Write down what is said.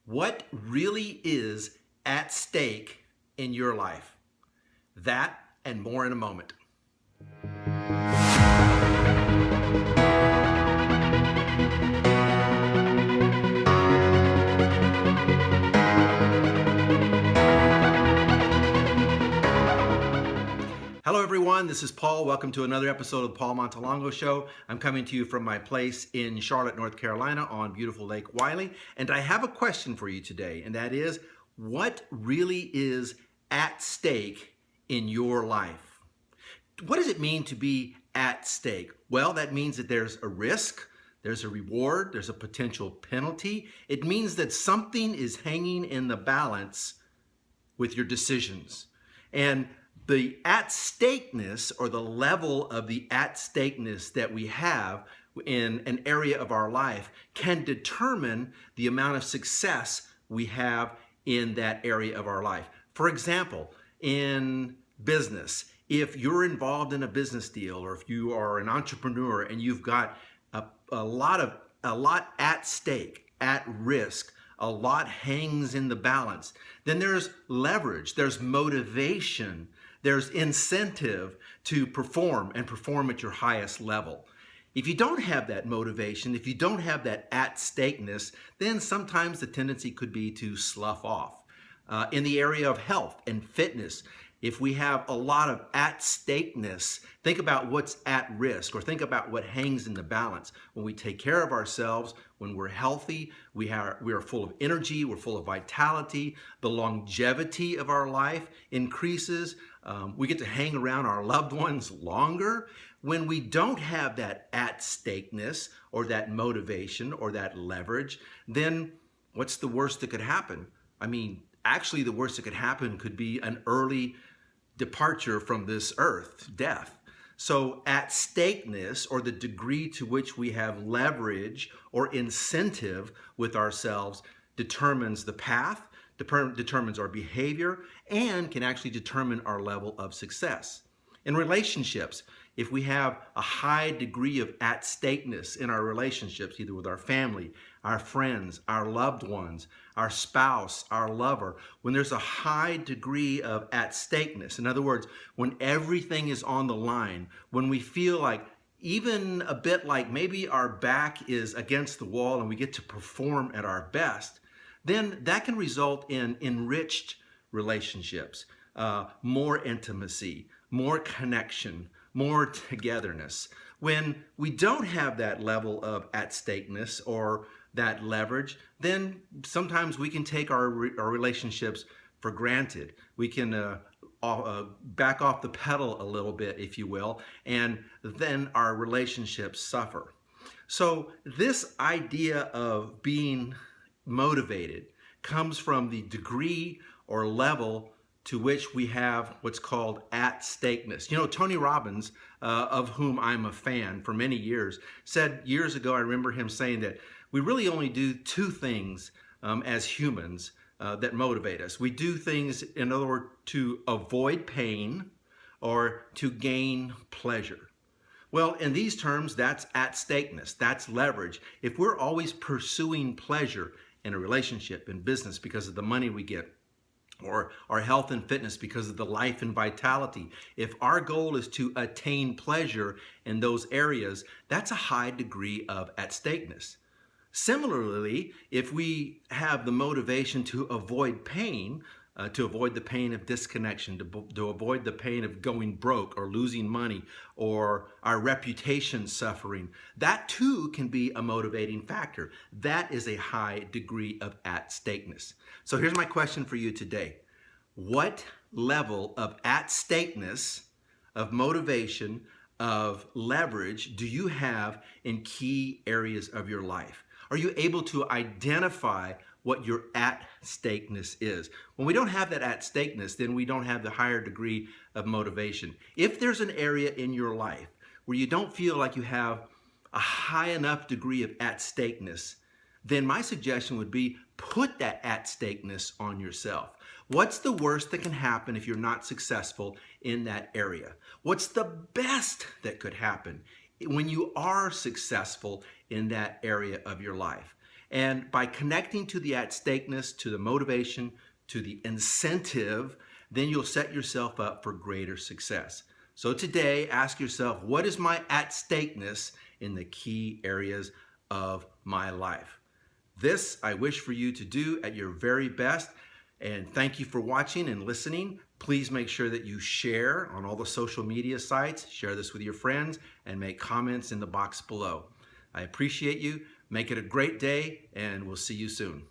What really is at stake in your life? That and more in a moment. Hello everyone, this is Paul. Welcome to another episode of the Paul Montelongo Show. I'm coming to you from my place in Charlotte, North Carolina on beautiful Lake Wylie. And I have a question for you today, and that is, what really is at stake in your life? What does it mean to be at stake? Well, that means that there's a risk, there's a reward, there's a potential penalty. It means that something is hanging in the balance with your decisions. And the at-stakeness, or the level of the at-stakeness that we have in an area of our life, can determine the amount of success we have in that area of our life. For example, in business, if you're involved in a business deal, or if you are an entrepreneur and you've got a lot at stake, at risk, a lot hangs in the balance, then there's leverage, there's motivation, there's incentive to perform and perform at your highest level. If you don't have that motivation, if you don't have that at-stakeness, then sometimes the tendency could be to slough off. In the area of health and fitness, if we have a lot of at-stakeness, think about what's at risk, or think about what hangs in the balance. When we take care of ourselves, when we're healthy, we are full of energy, we're full of vitality, the longevity of our life increases, we get to hang around our loved ones longer. When we don't have that at-stakeness, or that motivation, or that leverage, then what's the worst that could happen? I mean, actually, the worst that could happen could be an early departure from this earth, death. So at-stakeness, or the degree to which we have leverage or incentive with ourselves, determines the path, determines our behavior, and can actually determine our level of success. In relationships, if we have a high degree of at-stakeness in our relationships, either with our family, our friends, our loved ones, our spouse, our lover, when there's a high degree of at-stakeness, in other words, when everything is on the line, when we feel like, even a bit like maybe our back is against the wall and we get to perform at our best, then that can result in enriched relationships, more intimacy, more connection, more togetherness. When we don't have that level of at-stakeness or that leverage, then sometimes we can take our relationships for granted. We can back off the pedal a little bit, if you will, and then our relationships suffer. So this idea of being motivated comes from the degree or level to which we have what's called at-stakeness. You know, Tony Robbins, of whom I'm a fan for many years, said years ago, I remember him saying that we really only do two things as humans that motivate us. We do things in order to avoid pain or to gain pleasure. Well, in these terms, that's at-stakeness, that's leverage. If we're always pursuing pleasure in a relationship, in business, because of the money we get, or our health and fitness because of the life and vitality, if our goal is to attain pleasure in those areas, that's a high degree of at-stakeness. Similarly, if we have the motivation to avoid pain, to avoid the pain of disconnection, to avoid the pain of going broke or losing money or our reputation suffering, that too can be a motivating factor. That is a high degree of at-stakeness. So here's my question for you today. What level of at-stakeness, of motivation, of leverage do you have in key areas of your life? Are you able to identify what your at-stakeness is? When we don't have that at-stakeness, then we don't have the higher degree of motivation. If there's an area in your life where you don't feel like you have a high enough degree of at-stakeness, then my suggestion would be put that at-stakeness on yourself. What's the worst that can happen if you're not successful in that area? What's the best that could happen when you are successful in that area of your life? And by connecting to the at stakeness, to the motivation, to the incentive, then you'll set yourself up for greater success. So today, ask yourself, what is my at stakeness in the key areas of my life? This I wish for you to do at your very best. And thank you for watching and listening. Please make sure that you share on all the social media sites, share this with your friends, and make comments in the box below. I appreciate you. Make it a great day, and we'll see you soon.